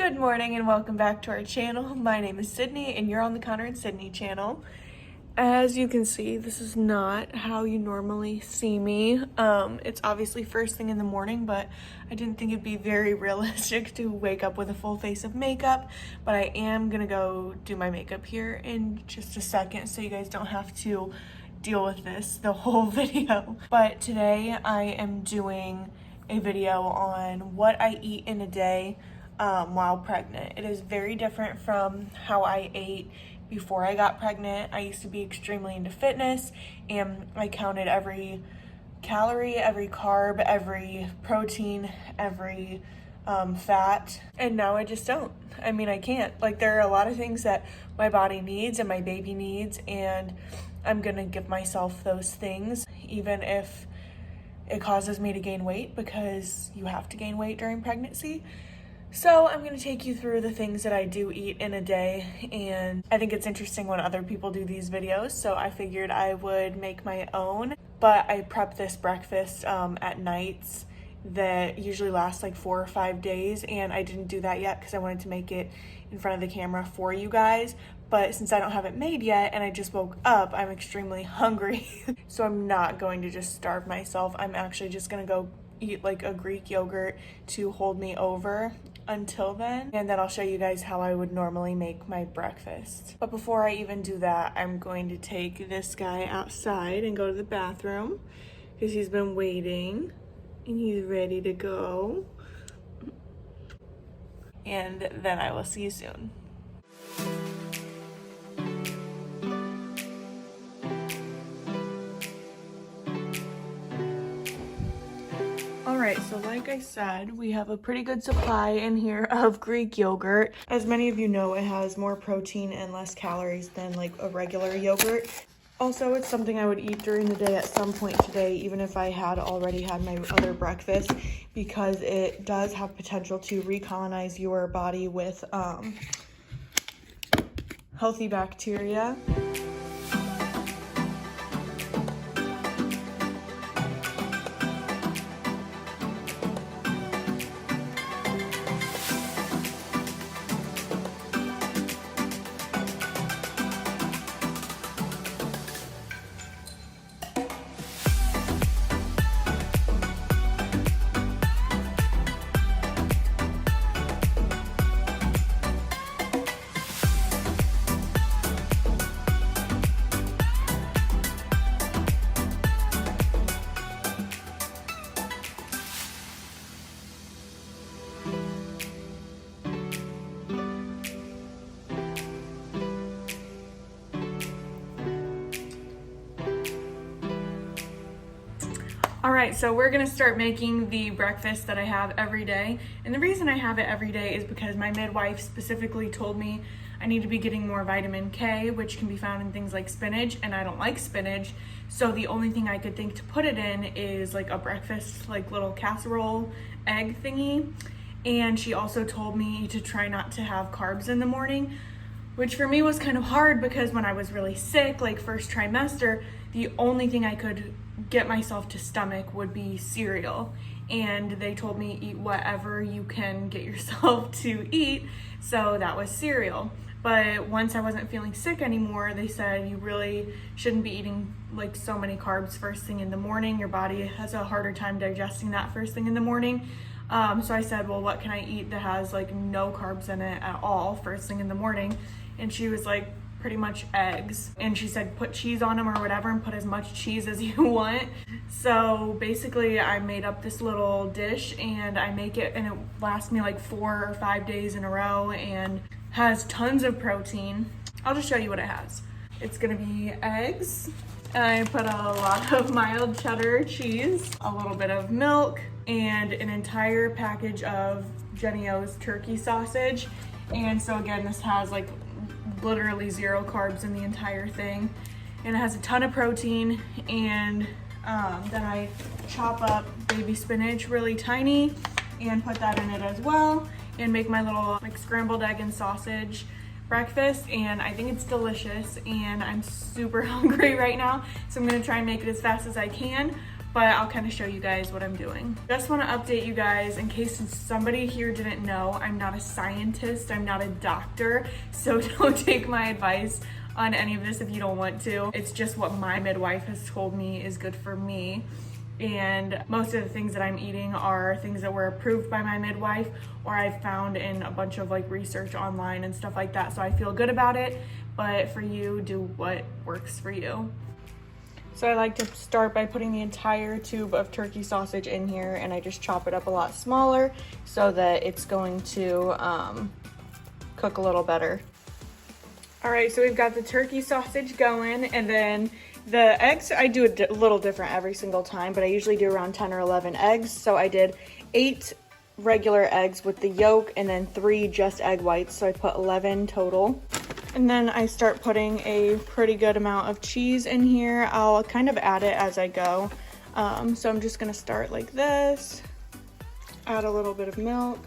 Good morning and welcome back to our channel. My name is Sydney and you're on the Connor and Sydney channel. As you can see, this is not how you normally see me. It's obviously first thing in the morning, but I didn't think it'd be very realistic to wake up with a full face of makeup. But I am gonna go do my makeup here in just a second so you guys don't have to deal with this the whole video. But today I am doing a video on what I eat in a day while pregnant. It is very different from how I ate before I got pregnant. I used to be extremely into fitness and I counted every calorie, every carb, every protein, every fat, and now I just don't. I mean, I can't. Like, there are a lot of things that my body needs and my baby needs, and I'm gonna give myself those things even if it causes me to gain weight, because you have to gain weight during pregnancy. So I'm going to take you through the things that I do eat in a day, and I think it's interesting when other people do these videos, so I figured I would make my own. But I prep this breakfast at nights that usually lasts like 4 or 5 days, and I didn't do that yet because I wanted to make it in front of the camera for you guys. But since I don't have it made yet and I just woke up, I'm extremely hungry. So I'm not going to just starve myself. I'm actually just going to go eat like a Greek yogurt to hold me over until then, and then I'll show you guys how I would normally make my breakfast. But before I even do that, I'm going to take this guy outside and go to the bathroom because he's been waiting and he's ready to go, and then I will see you soon. Alright, so like I said, we have a pretty good supply in here of Greek yogurt. As many of you know, it has more protein and less calories than like a regular yogurt. Also, it's something I would eat during the day at some point today, even if I had already had my other breakfast, because it does have potential to recolonize your body with healthy bacteria. All right, so we're gonna start making the breakfast that I have every day. And the reason I have it every day is because my midwife specifically told me I need to be getting more vitamin K, which can be found in things like spinach, and I don't like spinach. So the only thing I could think to put it in is like a breakfast, like little casserole egg thingy. And she also told me to try not to have carbs in the morning, which for me was kind of hard because when I was really sick, like first trimester, the only thing I could get myself to stomach would be cereal, and they told me eat whatever you can get yourself to eat, so that was cereal. But once I wasn't feeling sick anymore, they said you really shouldn't be eating like so many carbs first thing in the morning. Your body has a harder time digesting that first thing in the morning. So I said, well, what can I eat that has like no carbs in it at all first thing in the morning? And she was like, pretty much eggs. And she said put cheese on them or whatever, and put as much cheese as you want. So basically I made up this little dish and I make it, and it lasts me like 4 or 5 days in a row and has tons of protein. I'll just show you what it has. It's gonna be eggs. I put a lot of mild cheddar cheese, a little bit of milk, and an entire package of Jenny-O's turkey sausage. And so again, this has like literally 0 carbs in the entire thing, and it has a ton of protein. And then I chop up baby spinach really tiny and put that in it as well, and make my little like scrambled egg and sausage breakfast, and I think it's delicious, and I'm super hungry right now, so I'm gonna try and make it as fast as I can. but I'll kind of show you guys what I'm doing. Just want to update you guys in case somebody here didn't know, I'm not a scientist, I'm not a doctor, so don't take my advice on any of this if you don't want to. It's just what my midwife has told me is good for me. And most of the things that I'm eating are things that were approved by my midwife or I've found in a bunch of like research online and stuff like that. So I feel good about it, but for you, do what works for you. So I like to start by putting the entire tube of turkey sausage in here, and I just chop it up a lot smaller so that it's going to cook a little better. All right, so we've got the turkey sausage going, and then the eggs, I do a little different every single time, but I usually do around 10 or 11 eggs. So I did 8 regular eggs with the yolk and then 3 just egg whites. So I put 11 total. And then I start putting a pretty good amount of cheese in here. I'll kind of add it as I go. So I'm just gonna start like this, add a little bit of milk.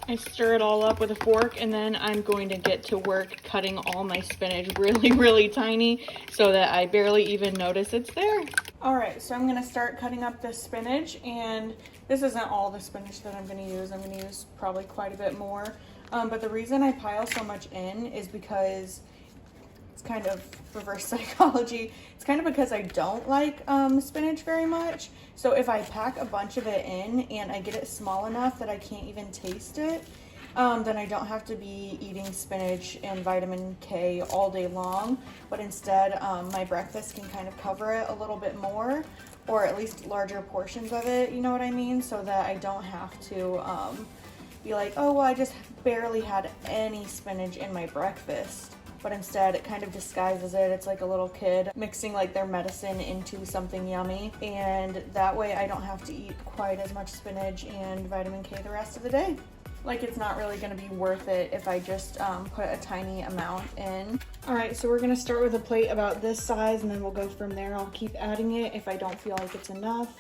I stir it all up with a fork, and then I'm going to get to work cutting all my spinach really, really tiny so that I barely even notice it's there. All right, so I'm gonna start cutting up the spinach, and this isn't all the spinach that I'm gonna use. I'm gonna use probably quite a bit more. But the reason I pile so much in is because it's kind of reverse psychology. It's kind of because I don't like spinach very much. So if I pack a bunch of it in and I get it small enough that I can't even taste it, then I don't have to be eating spinach and vitamin K all day long. But instead, my breakfast can kind of cover it a little bit more, or at least larger portions of it, you know what I mean? So that I don't have to be like, oh, well, I just barely had any spinach in my breakfast. But instead it kind of disguises it. It's like a little kid mixing like their medicine into something yummy, and that way I don't have to eat quite as much spinach and vitamin K the rest of the day. Like, it's not really gonna be worth it if I just put a tiny amount in. All right, so we're gonna start with a plate about this size, and then we'll go from there. I'll keep adding it if I don't feel like it's enough.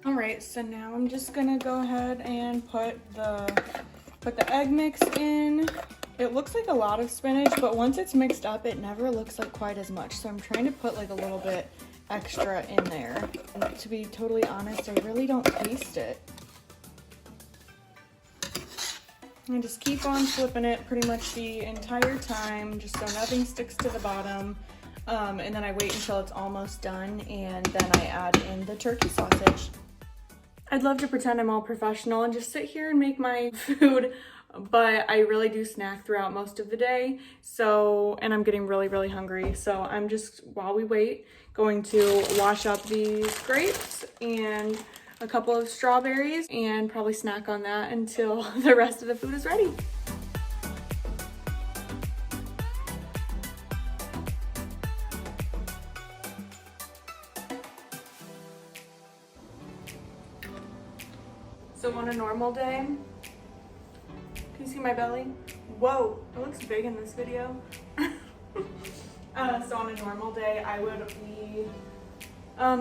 All right, so now I'm just gonna go ahead and put the egg mix in. It looks like a lot of spinach, but once it's mixed up, it never looks like quite as much. So I'm trying to put like a little bit extra in there. And to be totally honest, I really don't taste it. And just keep on flipping it pretty much the entire time, just so nothing sticks to the bottom. And then I wait until it's almost done, and then I add in the turkey sausage. I'd love to pretend I'm all professional and just sit here and make my food, but I really do snack throughout most of the day. So, and I'm getting really, really hungry. So I'm just, while we wait, going to wash up these grapes and a couple of strawberries and probably snack on that until the rest of the food is ready. So on a normal day, can you see my belly? Whoa, it looks big in this video. So on a normal day, I would be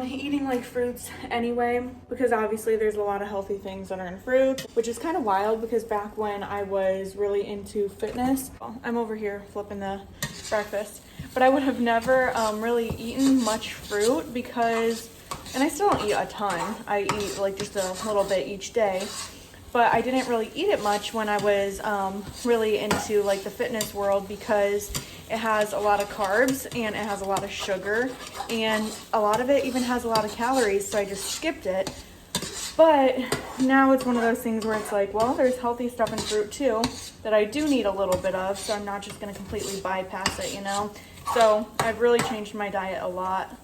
eating like fruits anyway, because obviously there's a lot of healthy things that are in fruit, which is kind of wild because back when I was really into fitness, I'm over here flipping the breakfast, but I would have never really eaten much fruit because, and I still don't eat a ton. I eat like just a little bit each day, but I didn't really eat it much when I was really into like the fitness world because it has a lot of carbs and it has a lot of sugar and a lot of it even has a lot of calories, so I just skipped it. But now it's one of those things where it's like, well, there's healthy stuff in fruit too that I do need a little bit of, so I'm not just gonna completely bypass it, you know? So I've really changed my diet a lot.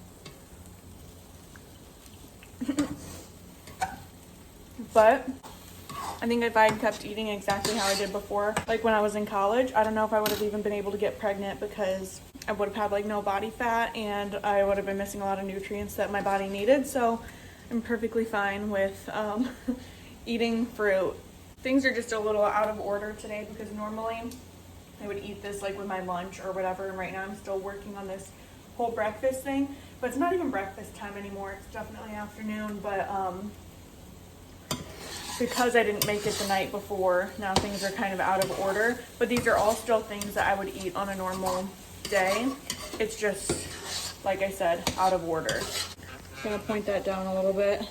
But I think if I had kept eating exactly how I did before, like when I was in college, I don't know if I would have even been able to get pregnant because I would have had like no body fat and I would have been missing a lot of nutrients that my body needed. So I'm perfectly fine with eating fruit. Things are just a little out of order today because normally I would eat this like with my lunch or whatever, and right now I'm still working on this whole breakfast thing, but it's not even breakfast time anymore. It's definitely afternoon, but because I didn't make it the night before, now things are kind of out of order. But these are all still things that I would eat on a normal day. It's just, like I said, out of order. I'm gonna point that down a little bit.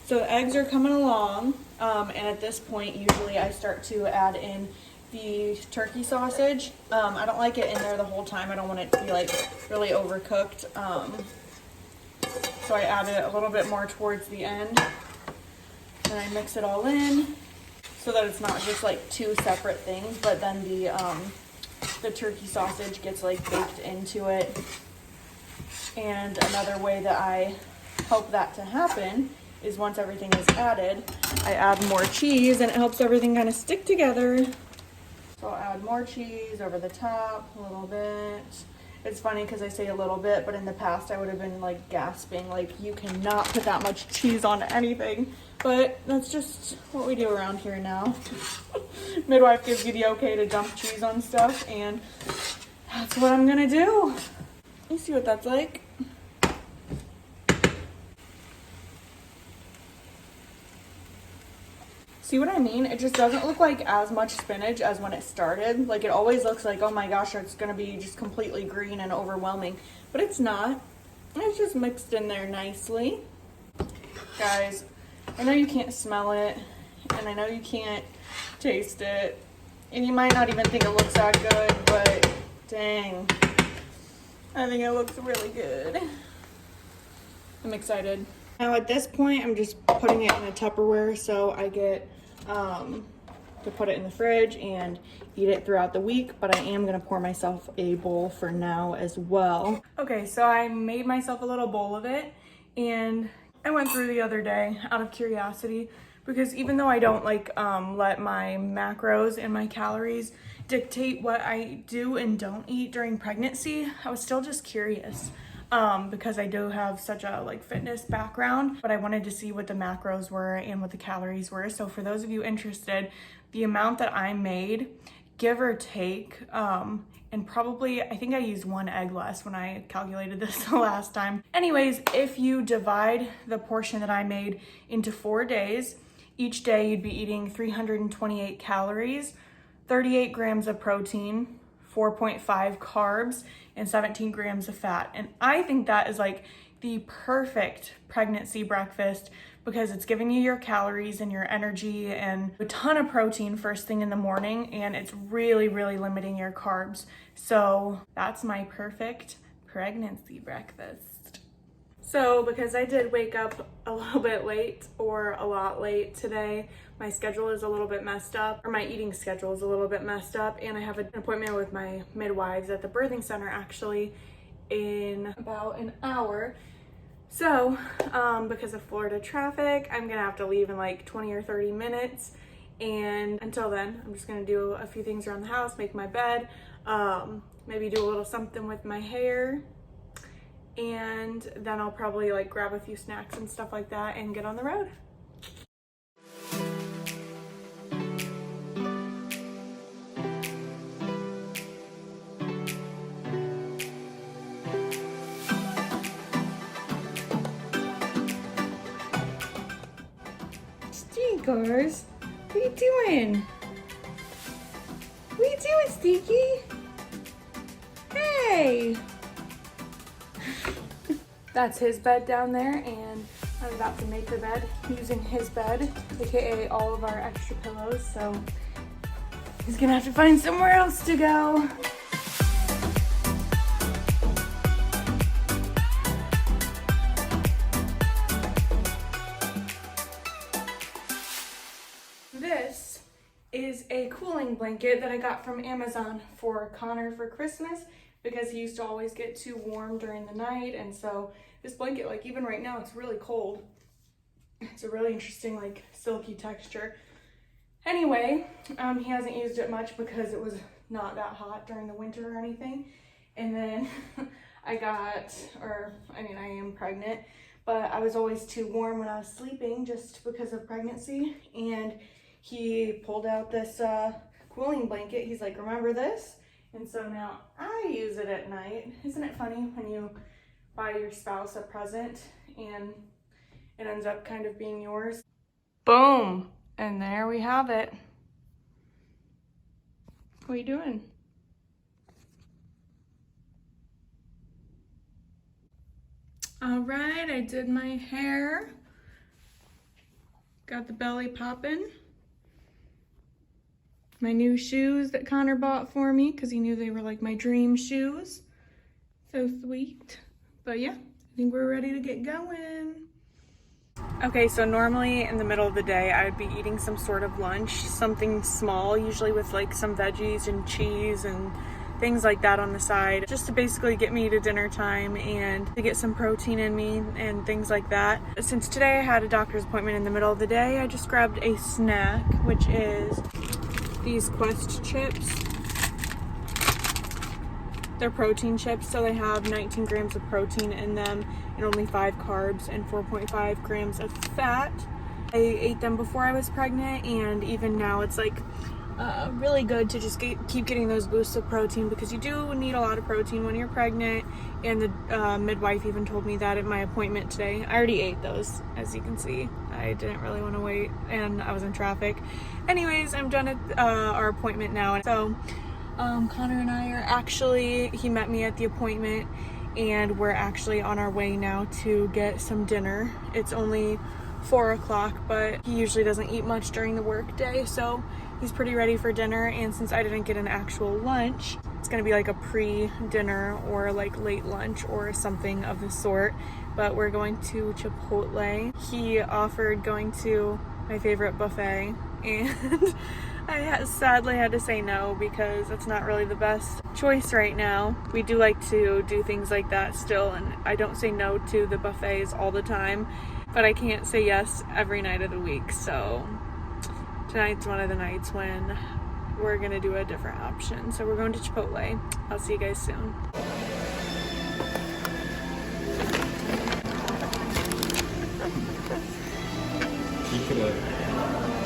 So the eggs are coming along, and at this point, usually I start to add in the turkey sausage. I don't like it in there the whole time. I don't want it to be like really overcooked. So I add it a little bit more towards the end. And I mix it all in so that it's not just like two separate things, but then the turkey sausage gets like baked into it. And another way that I help that to happen is once everything is added, I add more cheese and it helps everything kind of stick together. So I'll add more cheese over the top a little bit. It's funny because I say a little bit, but in the past I would have been like gasping, like you cannot put that much cheese on anything. But that's just what we do around here now. Midwife gives you the okay to dump cheese on stuff, and that's what I'm gonna do. You see what that's like? See what I mean? It just doesn't look like as much spinach as when it started. Like it always looks like, oh my gosh, it's gonna be just completely green and overwhelming. But it's not. It's just mixed in there nicely. Guys, I know you can't smell it, and I know you can't taste it, and you might not even think it looks that good, but dang, I think it looks really good. I'm excited. Now at this point, I'm just putting it in a Tupperware so I get to put it in the fridge and eat it throughout the week, but I am gonna pour myself a bowl for now as well. Okay, so I made myself a little bowl of it, and I went through the other day out of curiosity because even though I don't like let my macros and my calories dictate what I do and don't eat during pregnancy, I was still just curious because I do have such a like fitness background, but I wanted to see what the macros were and what the calories were. So for those of you interested, the amount that I made, give or take, and probably, I think I used 1 egg less when I calculated this the last time. Anyways, if you divide the portion that I made into 4 days, each day you'd be eating 328 calories, 38 grams of protein, 4.5 carbs, and 17 grams of fat. And I think that is like the perfect pregnancy breakfast because it's giving you your calories and your energy and a ton of protein first thing in the morning, and it's really, really limiting your carbs. So that's my perfect pregnancy breakfast. So because I did wake up a little bit late or a lot late today, my schedule is a little bit messed up, or my eating schedule is a little bit messed up, and I have an appointment with my midwives at the birthing center actually in about an hour. So, because of Florida traffic, I'm gonna have to leave in like 20 or 30 minutes. And until then, I'm just gonna do a few things around the house, make my bed, maybe do a little something with my hair. And then I'll probably like grab a few snacks and stuff like that and get on the road. Stinkers, what are you doing? What are you doing, Stinky? Hey! That's his bed down there, and I'm about to make the bed using his bed, aka all of our extra pillows, so he's gonna have to find somewhere else to go. This is a cooling blanket that I got from Amazon for Connor for Christmas because he used to always get too warm during the night, and so this blanket, like even right now, it's really cold. It's a really interesting like silky texture. Anyway, he hasn't used it much because it was not that hot during the winter or anything. And then I am pregnant, but I was always too warm when I was sleeping just because of pregnancy. And he pulled out this cooling blanket. He's like, remember this? And so now I use it at night. Isn't it funny when you buy your spouse a present and it ends up kind of being yours? Boom! And there we have it. What are you doing? All right, I did my hair. Got the belly popping. My new shoes that Connor bought for me because he knew they were like my dream shoes. So sweet. But yeah, I think we're ready to get going. Okay, so normally in the middle of the day, I would be eating some sort of lunch, something small, usually with like some veggies and cheese and things like that on the side, just to basically get me to dinner time and to get some protein in me and things like that. Since today I had a doctor's appointment in the middle of the day, I just grabbed a snack, which is these Quest chips. They're protein chips, so they have 19 grams of protein in them and only 5 carbs and 4.5 grams of fat. I ate them before I was pregnant, and even now it's like really good to just keep getting those boosts of protein, because you do need a lot of protein when you're pregnant. And the midwife even told me that at my appointment today. I already ate those, as you can see. I didn't really want to wait and I was in traffic. Anyways, I'm done at our appointment now. So Connor and I are actually, he met me at the appointment and we're actually on our way now to get some dinner. It's only 4 o'clock, but he usually doesn't eat much during the work day, so he's pretty ready for dinner. And since I didn't get an actual lunch, it's gonna be like a pre-dinner or like late lunch or something of the sort. But we're going to Chipotle. He offered going to my favorite buffet, and I sadly had to say no because it's not really the best choice right now. We do like to do things like that still, and I don't say no to the buffets all the time, but I can't say yes every night of the week. So tonight's one of the nights when we're gonna do a different option. So we're going to Chipotle. I'll see you guys soon. You could've...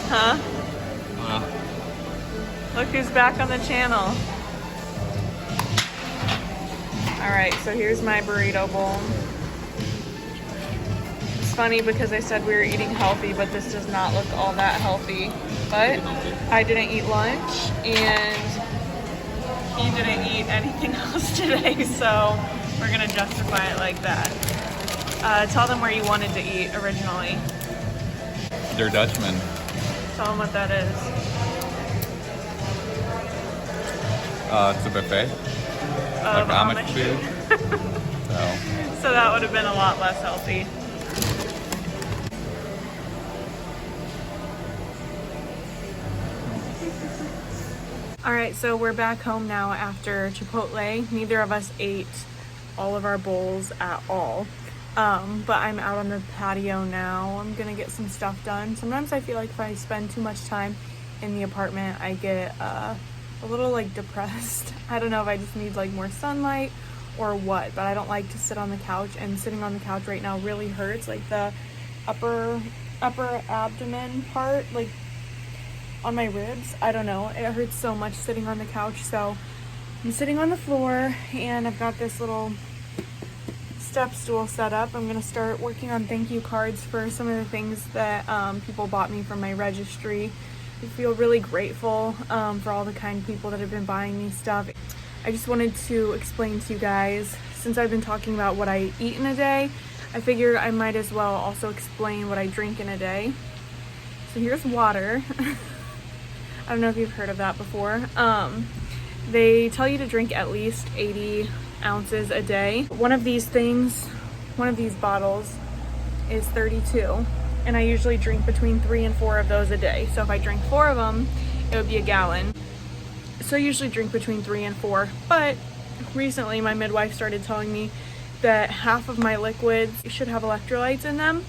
Huh? Look who's back on the channel. Alright, so here's my burrito bowl. It's funny because I said we were eating healthy, but this does not look all that healthy. But I didn't eat lunch, and he didn't eat anything else today, so we're gonna justify it like that. Tell them where you wanted to eat originally. They're Dutchmen. Tell them what that is. It's a buffet. Like Amish food. So that would have been a lot less healthy. Alright, so we're back home now after Chipotle. Neither of us ate all of our bowls at all. But I'm out on the patio now. I'm gonna get some stuff done. Sometimes I feel like if I spend too much time in the apartment, I get a little like depressed. I don't know if I just need like more sunlight or what, but I don't like to sit on the couch, and sitting on the couch right now really hurts, like the upper abdomen part, like on my ribs. I don't know, it hurts so much sitting on the couch. So I'm sitting on the floor and I've got this little step stool set up. I'm gonna start working on thank you cards for some of the things that people bought me from my registry. I feel really grateful for all the kind people that have been buying me stuff. I just wanted to explain to you guys, since I've been talking about what I eat in a day, I figured I might as well also explain what I drink in a day. So here's water. I don't know if you've heard of that before. They tell you to drink at least 80 ounces a day. One of these bottles is 32. And I usually drink between 3 and 4 of those a day. So if I drink 4 of them, it would be a gallon. So I usually drink between 3 and 4. But recently my midwife started telling me that half of my liquids should have electrolytes in them.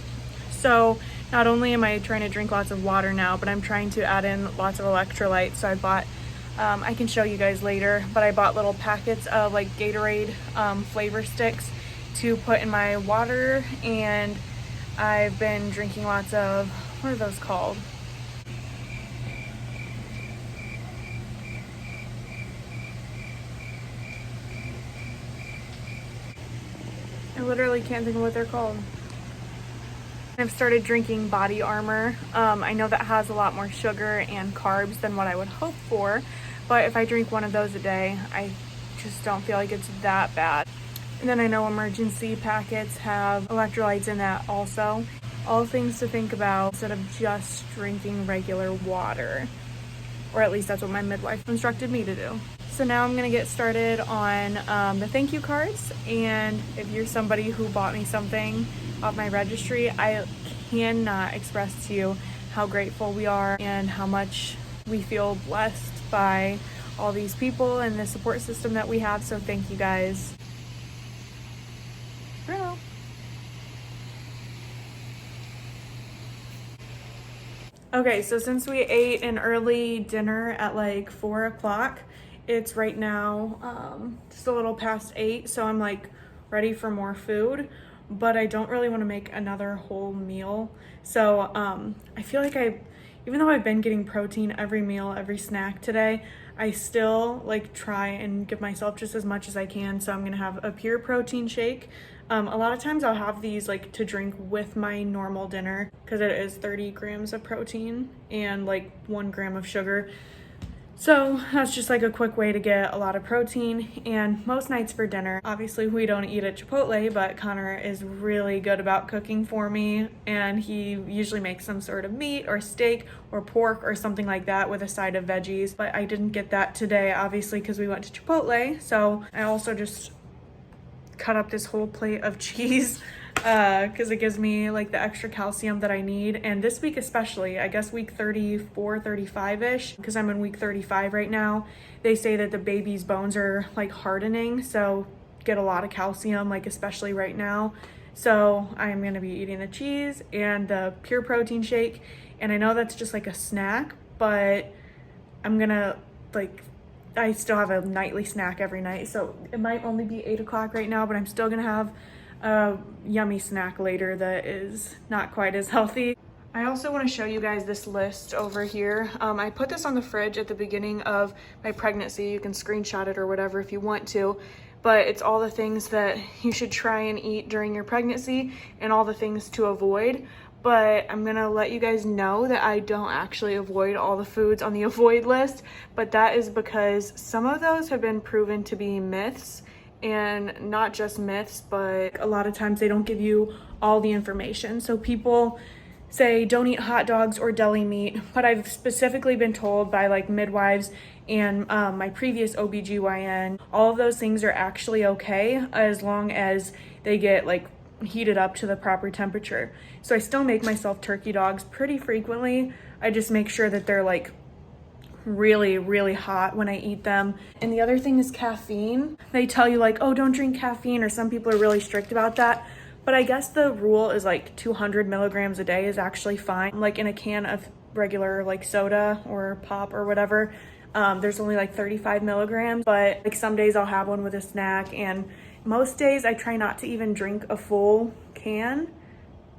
So not only am I trying to drink lots of water now, but I'm trying to add in lots of electrolytes. So I bought, I can show you guys later, but I bought little packets of like Gatorade flavor sticks to put in my water, and I've been drinking lots of, what are those called? literally can't think of what they're called. I've started drinking Body Armor. I know that has a lot more sugar and carbs than what I would hope for, but if I drink one of those a day, I just don't feel like it's that bad. And then I know emergency packets have electrolytes in that also. All things to think about instead of just drinking regular water. Or at least that's what my midwife instructed me to do. So now I'm gonna get started on the thank you cards. And if you're somebody who bought me something off my registry, I cannot express to you how grateful we are and how much we feel blessed by all these people and the support system that we have. So thank you guys. Bruno. Okay, so since we ate an early dinner at like 4 o'clock, it's right now just a little past 8, so I'm like ready for more food, but I don't really want to make another whole meal. So I feel like even though I've been getting protein every meal, every snack today, I still like try and give myself just as much as I can. So I'm gonna have a pure protein shake. A lot of times I'll have these like to drink with my normal dinner because it is 30 grams of protein and like 1 gram of sugar. So that's just like a quick way to get a lot of protein. And most nights for dinner, obviously we don't eat at Chipotle, but Connor is really good about cooking for me. And he usually makes some sort of meat or steak or pork or something like that with a side of veggies. But I didn't get that today, obviously, because we went to Chipotle. So I also just cut up this whole plate of cheese because it gives me like the extra calcium that I need. And this week especially, I guess week 34, 35-ish, because I'm in week 35 right now, they say that the baby's bones are like hardening, so get a lot of calcium, like especially right now. So I'm going to be eating the cheese and the pure protein shake. And I know that's just like a snack, but I'm gonna like, I still have a nightly snack every night, so it might only be 8 o'clock right now, but I'm still gonna have a yummy snack later that is not quite as healthy. I also want to show you guys this list over here. I put this on the fridge at the beginning of my pregnancy. You can screenshot it or whatever if you want to, but it's all the things that you should try and eat during your pregnancy and all the things to avoid. But I'm gonna let you guys know that I don't actually avoid all the foods on the avoid list, but that is because some of those have been proven to be myths. And not just myths, but a lot of times they don't give you all the information. So people say don't eat hot dogs or deli meat, but I've specifically been told by like midwives and my previous OBGYN, all of those things are actually okay as long as they get like heated up to the proper temperature. So I still make myself turkey dogs pretty frequently. I just make sure that they're like really, really hot when I eat them. And the other thing is caffeine. They tell you like, oh, don't drink caffeine, or some people are really strict about that. But I guess the rule is like 200 milligrams a day is actually fine. Like in a can of regular like soda or pop or whatever, there's only like 35 milligrams, but like some days I'll have one with a snack, and most days I try not to even drink a full can,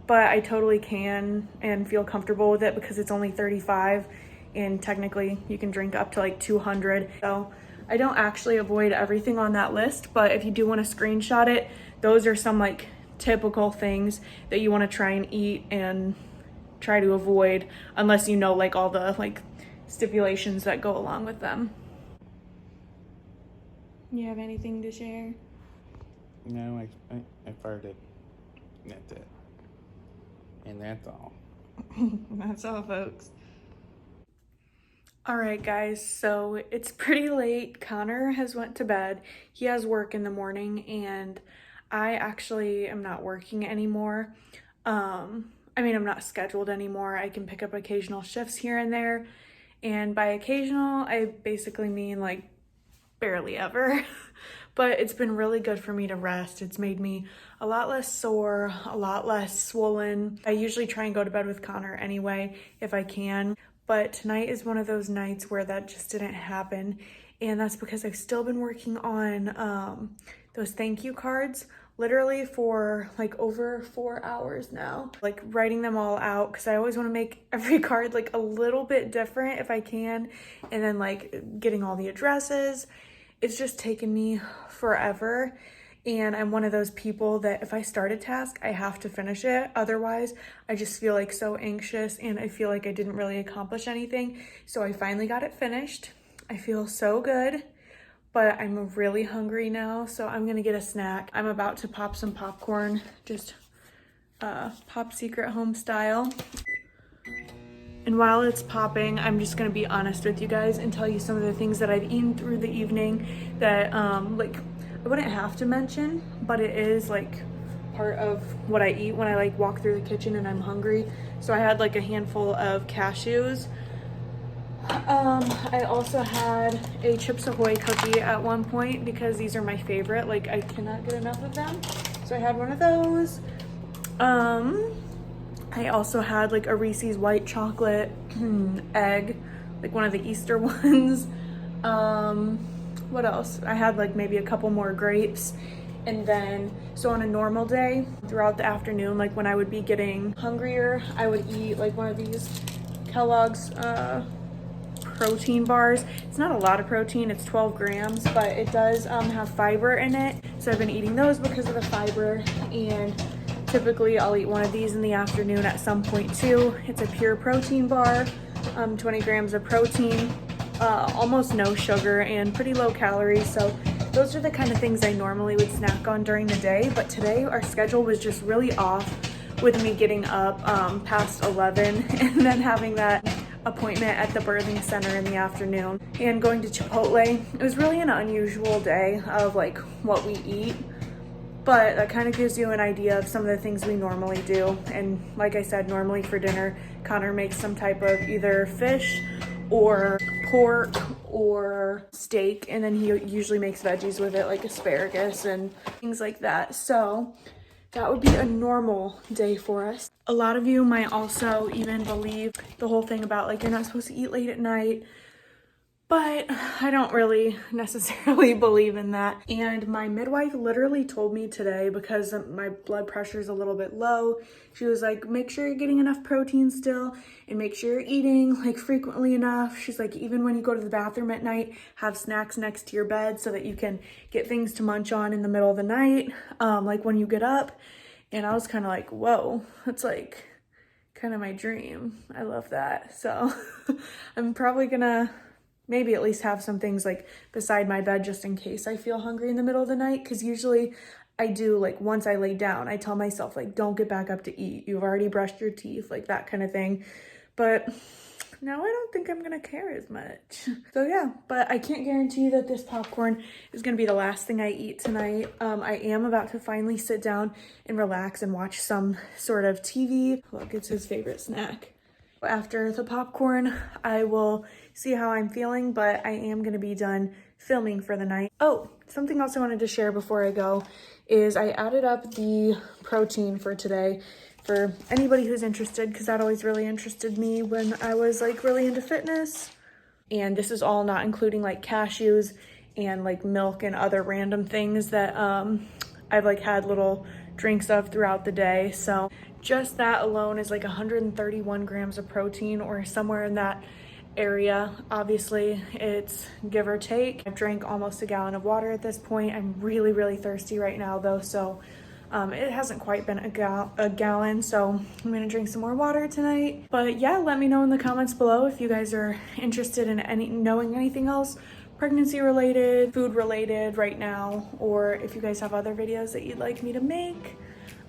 but I totally can and feel comfortable with it because it's only 35 and technically you can drink up to like 200. So I don't actually avoid everything on that list, but if you do want to screenshot it, those are some like typical things that you want to try and eat and try to avoid, unless you know like all the like stipulations that go along with them. You have anything to share? No, I farted. That's it. And that's all. That's all, folks. All right, guys, so it's pretty late. Connor has went to bed. He has work in the morning, and I actually am not working anymore. I'm not scheduled anymore. I can pick up occasional shifts here and there, and by occasional, I basically mean like barely ever. But it's been really good for me to rest. It's made me a lot less sore, a lot less swollen. I usually try and go to bed with Connor anyway if I can. But tonight is one of those nights where that just didn't happen. And that's because I've still been working on those thank you cards literally for like over 4 hours now. Like writing them all out because I always want to make every card like a little bit different if I can. And then like getting all the addresses. It's just taken me forever. And I'm one of those people that if I start a task, I have to finish it. Otherwise, I just feel like so anxious and I feel like I didn't really accomplish anything. So I finally got it finished. I feel so good, but I'm really hungry now. So I'm gonna get a snack. I'm about to pop some popcorn, just Pop Secret home style. And while it's popping, I'm just gonna be honest with you guys and tell you some of the things that I've eaten through the evening that like I wouldn't have to mention, but it is like part of what I eat when I like walk through the kitchen and I'm hungry. So I had like a handful of cashews. I also had a Chips Ahoy cookie at one point because these are my favorite. Like I cannot get enough of them. So I had one of those. I also had like a Reese's white chocolate egg, like one of the Easter ones. What else? I had like maybe a couple more grapes. And then, so on a normal day, throughout the afternoon, like when I would be getting hungrier, I would eat like one of these Kellogg's protein bars. It's not a lot of protein, it's 12 grams, but it does have fiber in it. So I've been eating those because of the fiber, and typically I'll eat one of these in the afternoon at some point too. It's a pure protein bar, 20 grams of protein, almost no sugar and pretty low calories. So those are the kind of things I normally would snack on during the day, but today our schedule was just really off with me getting up past 11 and then having that appointment at the birthing center in the afternoon and going to Chipotle. It was really an unusual day of like what we eat, but that kind of gives you an idea of some of the things we normally do. And like I said, normally for dinner, Connor makes some type of either fish or pork or steak, and then he usually makes veggies with it, like asparagus and things like that. So that would be a normal day for us. A lot of you might also even believe the whole thing about like you're not supposed to eat late at night, but I don't really necessarily believe in that. And my midwife literally told me today, because my blood pressure is a little bit low, she was like, make sure you're getting enough protein still and make sure you're eating like frequently enough. She's like, even when you go to the bathroom at night, have snacks next to your bed so that you can get things to munch on in the middle of the night, like when you get up. And I was kind of like, whoa, that's like kind of my dream. I love that. So I'm probably gonna maybe at least have some things like beside my bed just in case I feel hungry in the middle of the night. Because usually I do, like once I lay down, I tell myself like, don't get back up to eat. You've already brushed your teeth, like that kind of thing. But now I don't think I'm gonna care as much. So yeah, but I can't guarantee that this popcorn is gonna be the last thing I eat tonight. I am about to finally sit down and relax and watch some sort of TV. Look, it's his favorite snack. After the popcorn, I will see how I'm feeling, but I am gonna be done filming for the night. Oh, something else I wanted to share before I go is I added up the protein for today for anybody who's interested, because that always really interested me when I was like really into fitness. And this is all not including like cashews and like milk and other random things that I've like had little drinks of throughout the day. So just that alone is like 131 grams of protein, or somewhere in that area. Obviously it's give or take. I've drank almost a gallon of water at this point. I'm really thirsty right now though, so it hasn't quite been a gallon, so I'm gonna drink some more water tonight. But yeah, let me know in the comments below if you guys are interested in knowing anything else pregnancy related, food related right now, or if you guys have other videos that you'd like me to make.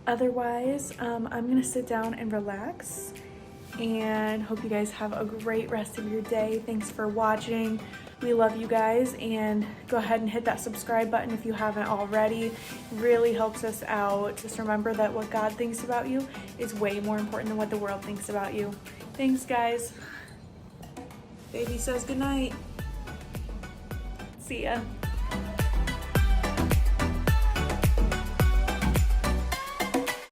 Otherwise, I'm gonna sit down and relax, and hope you guys have a great rest of your day. Thanks for watching. We love you guys, and go ahead and hit that subscribe button if you haven't already. It really helps us out. Just remember that what God thinks about you is way more important than what the world thinks about you. Thanks, guys. Baby says goodnight. See ya.